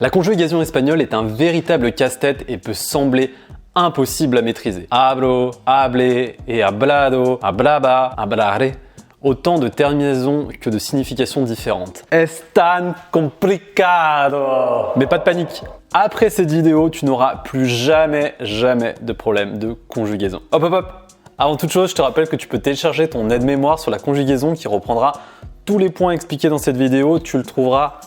La conjugaison espagnole est un véritable casse-tête et peut sembler impossible à maîtriser. Hablo, hablé et hablado, hablaba, hablare. Autant de terminaisons que de significations différentes. Es tan complicado! Mais pas de panique. Après cette vidéo, tu n'auras plus jamais de problème de conjugaison. Hop hop hop! Avant toute chose, je te rappelle que tu peux télécharger ton aide-mémoire sur la conjugaison qui reprendra tous les points expliqués dans cette vidéo. Tu le trouveras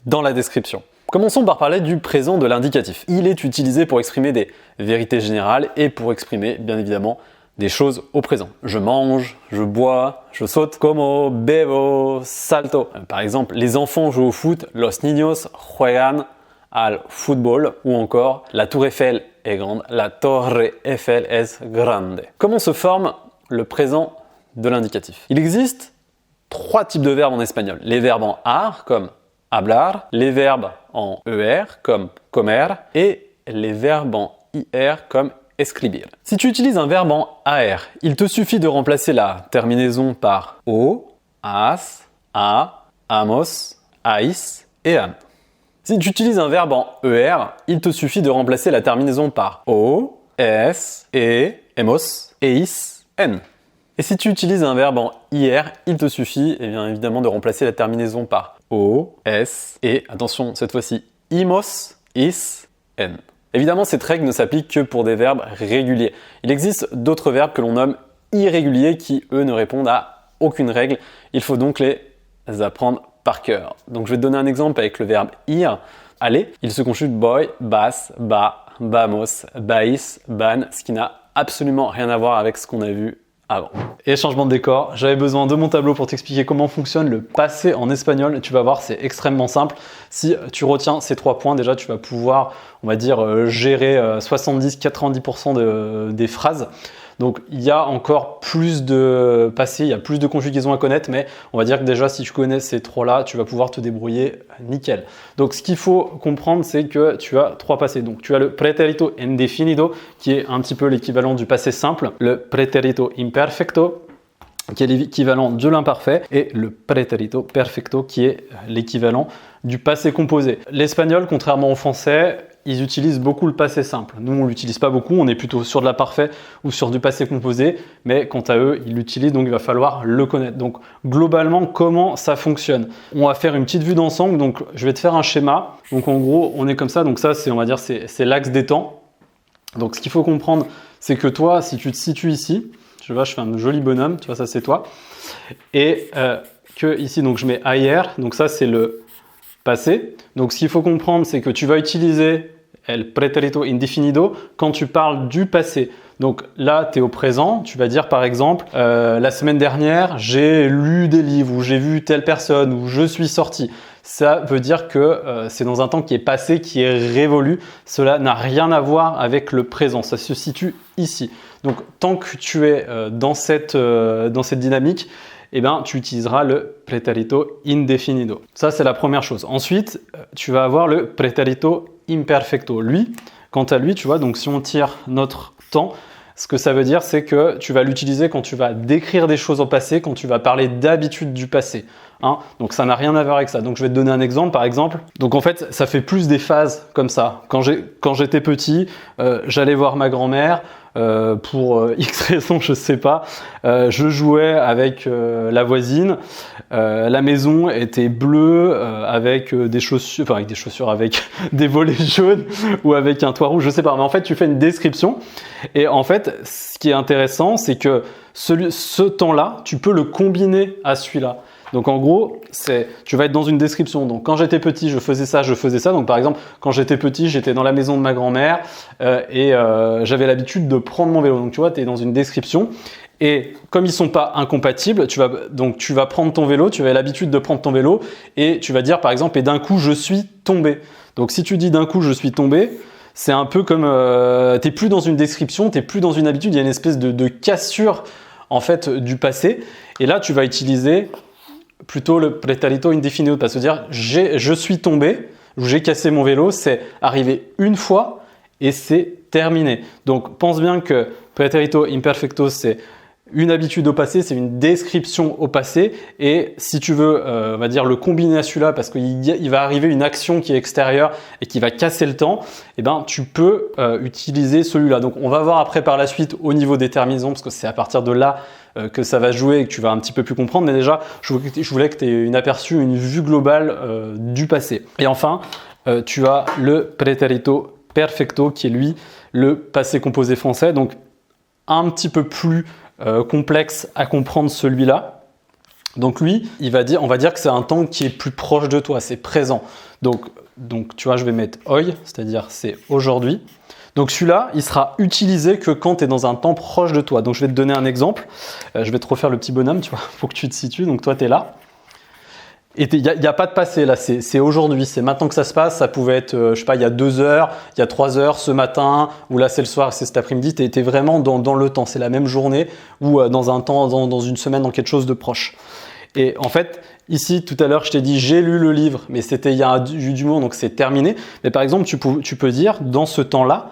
dans la description. Commençons par parler du présent de l'indicatif. Il est utilisé pour exprimer des vérités générales et pour exprimer, bien évidemment, des choses au présent. Je mange, je bois, je saute, como, bebo, salto. Par exemple, les enfants jouent au foot, los niños juegan al fútbol, ou encore la tour Eiffel est grande, la torre Eiffel es grande. Comment se forme le présent de l'indicatif? Il existe 3 types de verbes en espagnol. Les verbes en ar, comme hablar, les verbes en er, comme comer, et les verbes en ir, comme escribir. Si tu utilises un verbe en AR, il te suffit de remplacer la terminaison par o, as, a, amos, ais et am. Si tu utilises un verbe en ER, il te suffit de remplacer la terminaison par o, es, e, emos, eis, en. Et si tu utilises un verbe en IR, il te suffit bien évidemment de remplacer la terminaison par o, s et, attention, cette fois-ci, imos, is, en. Évidemment, cette règle ne s'applique que pour des verbes réguliers. Il existe d'autres verbes que l'on nomme irréguliers qui, eux, ne répondent à aucune règle. Il faut donc les apprendre par cœur. Donc, je vais te donner un exemple avec le verbe ir. Aller, il se conjugue boy, bas, ba, bamos, bais, ban, ce qui n'a absolument rien à voir avec ce qu'on a vu avant. Et changement de décor, j'avais besoin de mon tableau pour t'expliquer comment fonctionne le passé en espagnol. Tu vas voir, c'est extrêmement simple. Si tu retiens ces 3 points, déjà tu vas pouvoir, on va dire, gérer 70-90% des phrases. Donc il y a encore plus de passé, il y a plus de conjugaisons à connaître, mais on va dire que déjà si tu connais ces 3-là, tu vas pouvoir te débrouiller nickel. Donc ce qu'il faut comprendre, c'est que tu as 3 passés. Donc tu as le pretérito indefinido, qui est un petit peu l'équivalent du passé simple, le pretérito imperfecto, qui est l'équivalent de l'imparfait, et le pretérito perfecto, qui est l'équivalent du passé composé. L'espagnol, contrairement au français, ils utilisent beaucoup le passé simple. Nous, on ne l'utilise pas beaucoup, on est plutôt sur de l'imparfait ou sur du passé composé, mais quant à eux, ils l'utilisent, donc il va falloir le connaître. Donc, globalement, comment ça fonctionne? On va faire une petite vue d'ensemble, donc je vais te faire un schéma. Donc, en gros, on est comme ça, donc ça, c'est, on va dire, c'est l'axe des temps. Donc, ce qu'il faut comprendre, c'est que toi, si tu te situes ici, je vois, je fais un joli bonhomme, tu vois, ça, c'est toi. Et que ici, donc je mets ayer, donc ça, c'est le passé. Donc, ce qu'il faut comprendre, c'est que tu vas utiliser el pretérito indefinido quand tu parles du passé. Donc là, tu es au présent. Tu vas dire, par exemple, la semaine dernière, j'ai lu des livres, ou j'ai vu telle personne, ou je suis sorti. Ça veut dire que c'est dans un temps qui est passé, qui est révolu. Cela n'a rien à voir avec le présent. Ça se situe ici. Donc, tant que tu es dans cette dynamique, eh ben, tu utiliseras le pretérito indefinido. Ça, c'est la première chose. Ensuite, tu vas avoir le pretérito imperfecto. Lui, quant à lui, tu vois, donc si on tire notre temps, ce que ça veut dire, c'est que tu vas l'utiliser quand tu vas décrire des choses au passé, quand tu vas parler d'habitude du passé. Hein, donc ça n'a rien à voir avec ça. Donc je vais te donner un exemple, par exemple. Donc en fait, ça fait plus des phases comme ça. Quand j'étais petit, j'allais voir ma grand-mère. Pour X raisons, je sais pas. Je jouais avec la voisine. La maison était bleue avec des chaussures, enfin avec des chaussures, avec des volets jaunes ou avec un toit rouge, je sais pas. Mais en fait, tu fais une description. Et en fait, ce qui est intéressant, c'est que ce temps-là, tu peux le combiner à celui-là. Donc en gros, tu vas être dans une description. Donc quand j'étais petit, je faisais ça, je faisais ça. Donc par exemple, quand j'étais petit, j'étais dans la maison de ma grand-mère et j'avais l'habitude de prendre mon vélo. Donc tu vois, tu es dans une description. Et comme ils sont pas incompatibles, tu vas prendre ton vélo, tu as l'habitude de prendre ton vélo et tu vas dire par exemple, et d'un coup, je suis tombé. Donc si tu dis d'un coup, je suis tombé, c'est un peu comme, t'es plus dans une description, t'es plus dans une habitude, il y a une espèce de cassure en fait du passé. Et là, tu vas utiliser plutôt le pretérito indefinido, parce que dire je suis tombé, ou j'ai cassé mon vélo, c'est arrivé une fois et c'est terminé. Donc pense bien que pretérito imperfecto, c'est Une habitude au passé, c'est une description au passé. Et si tu veux, on va dire, le combiner à celui-là parce qu'il va arriver une action qui est extérieure et qui va casser le temps, eh ben, tu peux utiliser celui-là. Donc, on va voir après par la suite au niveau des terminaisons parce que c'est à partir de là que ça va jouer et que tu vas un petit peu plus comprendre. Mais déjà, je voulais que tu aies une aperçu, une vue globale du passé. Et enfin, tu as le pretérito perfecto qui est lui le passé composé français. Donc, un petit peu plus complexe à comprendre celui-là. Donc lui, on va dire que c'est un temps qui est plus proche de toi, c'est présent. Donc tu vois, je vais mettre hoy, c'est-à-dire c'est aujourd'hui. Donc celui-là, il sera utilisé que quand tu es dans un temps proche de toi. Donc je vais te donner un exemple. Je vais te refaire le petit bonhomme, tu vois, pour que tu te situes. Donc toi, tu es là. Et il n'y a pas de passé là, c'est aujourd'hui, c'est maintenant que ça se passe. Ça pouvait être, je sais pas, il y a 2 heures, il y a 3 heures, ce matin, ou là c'est le soir, c'est cet après-midi. Tu es vraiment dans le temps, c'est la même journée ou dans un temps, dans une semaine, dans quelque chose de proche. Et en fait, ici tout à l'heure, je t'ai dit j'ai lu le livre, mais c'était il y a du moment, donc c'est terminé. Mais par exemple, tu peux dire dans ce temps-là,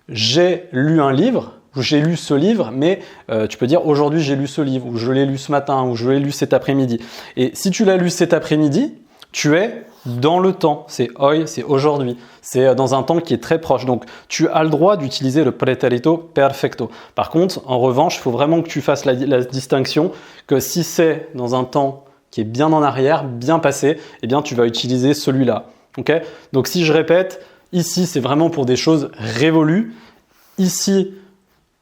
j'ai lu un livre. J'ai lu ce livre, mais tu peux dire aujourd'hui j'ai lu ce livre, ou je l'ai lu ce matin, ou je l'ai lu cet après-midi. Et si tu l'as lu cet après-midi, tu es dans le temps. C'est hoy, c'est aujourd'hui. C'est dans un temps qui est très proche. Donc tu as le droit d'utiliser le pretérito perfecto. Par contre, en revanche, il faut vraiment que tu fasses la distinction que si c'est dans un temps qui est bien en arrière, bien passé, eh bien tu vas utiliser celui-là. Okay ? Donc si je répète, ici c'est vraiment pour des choses révolues. Ici,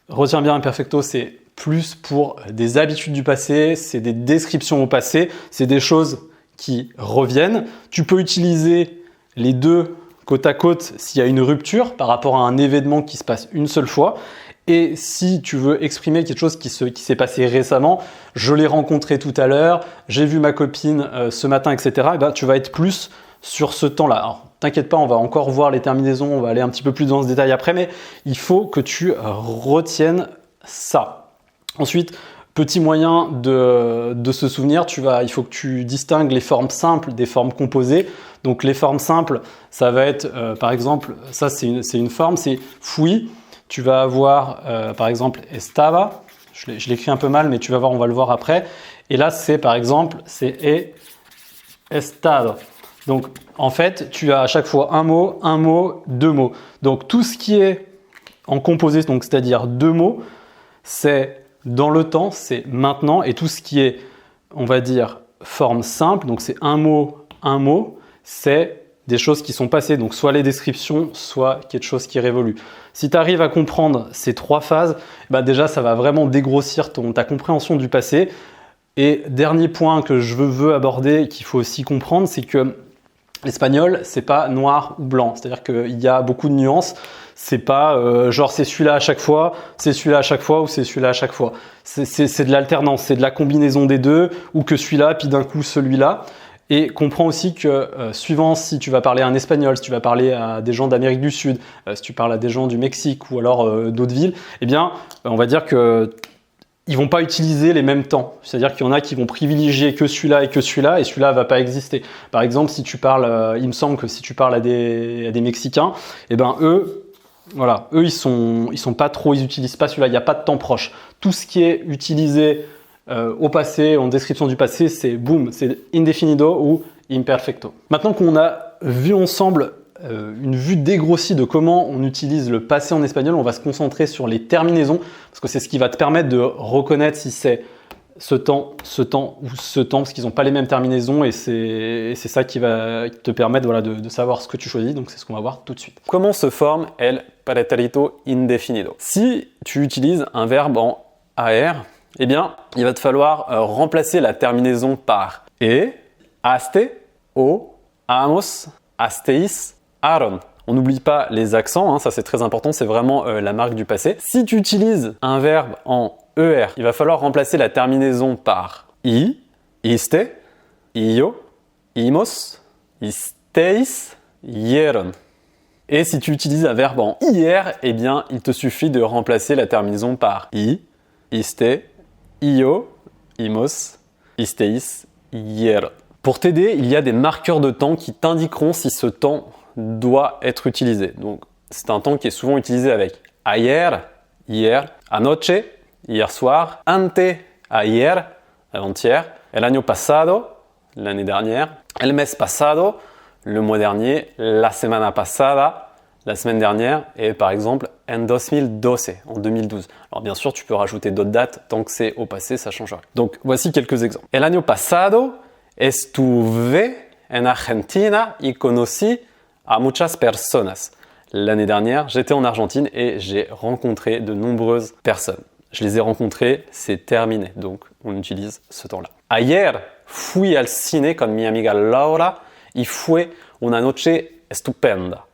retiens bien imperfecto, c'est plus pour des habitudes du passé, c'est des descriptions au passé, c'est des choses qui reviennent. Tu peux utiliser les deux côte à côte s'il y a une rupture par rapport à un événement qui se passe une seule fois. Et si tu veux exprimer quelque chose qui s'est passé récemment, je l'ai rencontré tout à l'heure, j'ai vu ma copine ce matin, etc., et ben, tu vas être plus sur ce temps-là. Alors, t'inquiète pas, on va encore voir les terminaisons, on va aller un petit peu plus dans ce détail après, mais il faut que tu retiennes ça. Ensuite, petit moyen de se souvenir, il faut que tu distingues les formes simples des formes composées. Donc les formes simples, ça va être, par exemple, ça c'est une forme, c'est fui. Tu vas avoir, par exemple, estaba. Je l'écris un peu mal, mais tu vas voir, on va le voir après. Et là, c'est par exemple, c'est estado. Donc, en fait, tu as à chaque fois un mot, 2 mots. Donc, tout ce qui est en composé, donc c'est-à-dire 2 mots, c'est dans le temps, c'est maintenant. Et tout ce qui est, on va dire, forme simple, donc c'est un mot, c'est des choses qui sont passées. Donc, soit les descriptions, soit quelque chose qui révolue. Si tu arrives à comprendre ces 3 phases, bah déjà, ça va vraiment dégrossir ta compréhension du passé. Et dernier point que je veux aborder et qu'il faut aussi comprendre, c'est que l'espagnol, c'est pas noir ou blanc. C'est-à-dire qu'il y a beaucoup de nuances. C'est pas genre c'est celui-là à chaque fois, c'est celui-là à chaque fois ou c'est celui-là à chaque fois. C'est de l'alternance, c'est de la combinaison des deux ou que celui-là puis d'un coup celui-là. Et comprends aussi que suivant si tu vas parler un espagnol, si tu vas parler à des gens d'Amérique du Sud, si tu parles à des gens du Mexique ou alors d'autres villes, eh bien on va dire que ils vont pas utiliser les mêmes temps. C'est-à-dire qu'il y en a qui vont privilégier que celui-là et celui-là va pas exister. Par exemple, si tu parles, il me semble que si tu parles à des Mexicains, eh ben eux, voilà, eux ils sont pas trop, ils utilisent pas celui-là. Il n'y a pas de temps proche. Tout ce qui est utilisé au passé, en description du passé, c'est boum, c'est indefinido ou imperfecto. Maintenant qu'on a vu ensemble une vue dégrossie de comment on utilise le passé en espagnol, on va se concentrer sur les terminaisons parce que c'est ce qui va te permettre de reconnaître si c'est ce temps ou ce temps parce qu'ils n'ont pas les mêmes terminaisons et c'est ça qui va te permettre voilà, de savoir ce que tu choisis. Donc c'est ce qu'on va voir tout de suite. Comment se forme el pretérito indefinido? Si tu utilises un verbe en AR, eh bien il va te falloir remplacer la terminaison par e, aste, o, amos, asteis, Aaron. On n'oublie pas les accents, hein, ça c'est très important, c'est vraiment la marque du passé. Si tu utilises un verbe en ER, il va falloir remplacer la terminaison par I, iste, io, imos, isteis, hieron. Et si tu utilises un verbe en IR, eh bien il te suffit de remplacer la terminaison par I, iste, io, imos, isteis, hieron. Pour t'aider, il y a des marqueurs de temps qui t'indiqueront si ce temps doit être utilisé. Donc, c'est un temps qui est souvent utilisé avec ayer, hier, anoche, hier soir. Ante ayer, avant-hier. El año pasado, l'année dernière. El mes pasado, le mois dernier. La semana pasada, la semaine dernière. Et par exemple, en 2012, en 2012. Alors bien sûr, tu peux rajouter d'autres dates. Tant que c'est au passé, ça change rien. Donc voici quelques exemples. El año pasado estuve en Argentina y conocí a muchas personas. L'année dernière, j'étais en Argentine et j'ai rencontré de nombreuses personnes. Je les ai rencontrées, c'est terminé, donc on utilise ce temps-là. Ayer fui al cine con mi amiga Laura y fue una noche estupenda.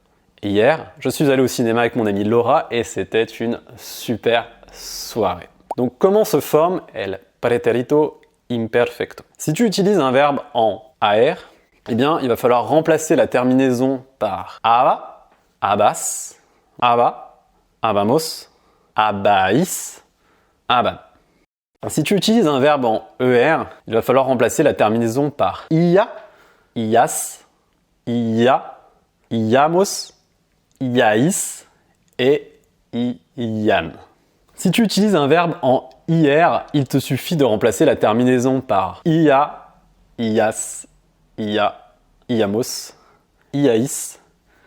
Hier, je suis allé au cinéma avec mon amie Laura et c'était une super soirée. Donc comment se forme el pretérito imperfecto? Si tu utilises un verbe en AR, eh bien, il va falloir remplacer la terminaison par aba, abas, aba, abamos, abais, aban. Si tu utilises un verbe en ER, il va falloir remplacer la terminaison par ia, ias, ia, iamos, iais et ian. Si tu utilises un verbe en IR, il te suffit de remplacer la terminaison par ia, ias, ia, iamos, iais,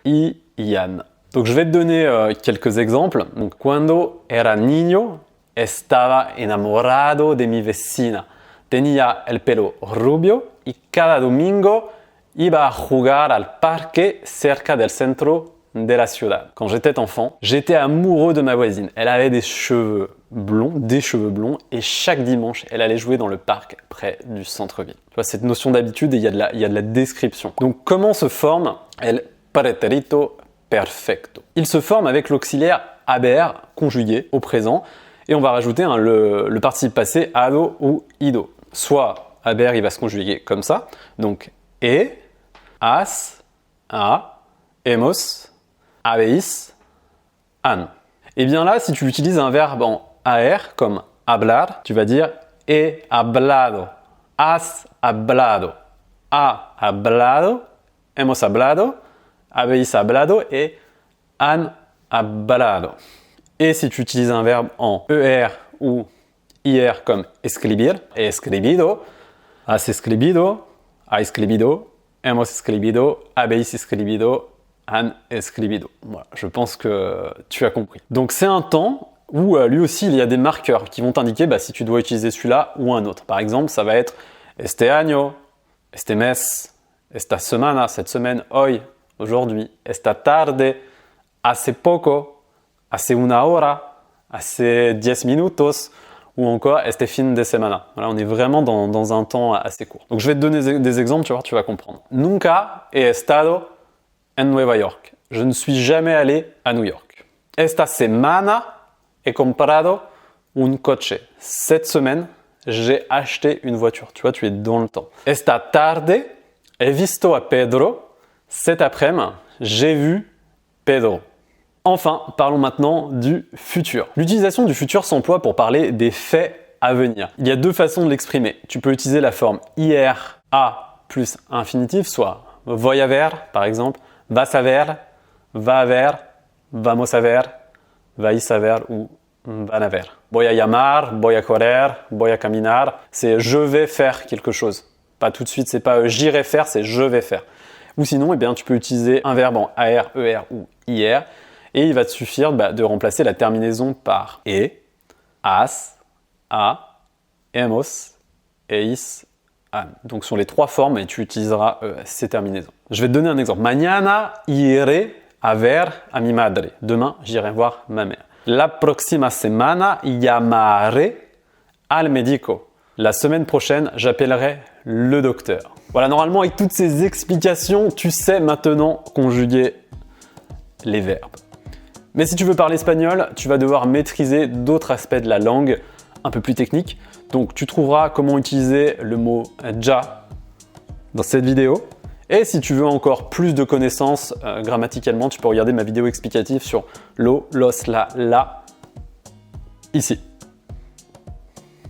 ian. Donc je vais te donner quelques exemples. Donc, cuando era niño, estaba enamorado de mi vecina. Tenía el pelo rubio y cada domingo iba a jugar al parque cerca del centro de la ciudad. Quand j'étais enfant, j'étais amoureux de ma voisine. Elle avait des cheveux blonds, et chaque dimanche, elle allait jouer dans le parc près du centre-ville. Tu vois, cette notion d'habitude, et il y a de la description. Donc, comment se forme el pretérito perfecto? Il se forme avec l'auxiliaire haber conjugué au présent, et on va rajouter le participe passé hado ou ido. Soit haber, il va se conjuguer comme ça, donc has, a, hemos, habéis, han. Et bien là, si tu utilises un verbe en AR comme hablar, tu vas dire he hablado, has hablado, ha hablado, hemos hablado, habéis hablado et han hablado. Et si tu utilises un verbe en ER ou IR comme escribir, he escribido, has escribido, ha escribido, hemos escribido, habéis escribido, han escribido. Voilà, je pense que tu as compris. Donc c'est un temps où lui aussi il y a des marqueurs qui vont t'indiquer si tu dois utiliser celui-là ou un autre. Par exemple, ça va être este año, este mes, esta semana, cette semaine, hoy, aujourd'hui, esta tarde, hace poco, hace una hora, hace 10 minutos, ou encore este fin de semana. Voilà, on est vraiment dans un temps assez court. Donc je vais te donner des exemples, tu vas voir, tu vas comprendre. Nunca he estado en Nueva York. Je ne suis jamais allé à New York. Esta semana he comprado un coche. Cette semaine, j'ai acheté une voiture. Tu vois, tu es dans le temps. Esta tarde he visto a Pedro. Cet après-midi, j'ai vu Pedro. Enfin, parlons maintenant du futur. L'utilisation du futur s'emploie pour parler des faits à venir. Il y a deux façons de l'exprimer. Tu peux utiliser la forme IR, A plus infinitif, soit voy a ver, par exemple, vas a ver, va a ver, vamos a ver, vais a ver ou van a ver. Voy a llamar, voy a correr, voy a caminar. C'est je vais faire quelque chose. Pas tout de suite, c'est pas j'irai faire, c'est je vais faire. Ou sinon, eh bien, tu peux utiliser un verbe en AR, ER ou IR et il va te suffire de remplacer la terminaison par e, has, a, hemos, eis, han. Donc sur les trois formes, et tu utiliseras ces terminaisons. Je vais te donner un exemple. Mañana iré a ver a mi madre. Demain, j'irai voir ma mère. La próxima semana llamaré al médico. La semaine prochaine, j'appellerai le docteur. Voilà, normalement, avec toutes ces explications, tu sais maintenant conjuguer les verbes. Mais si tu veux parler espagnol, tu vas devoir maîtriser d'autres aspects de la langue un peu plus techniques. Donc, tu trouveras comment utiliser le mot ya dans cette vidéo. Et si tu veux encore plus de connaissances grammaticalement, tu peux regarder ma vidéo explicative sur lo, los, la, ici.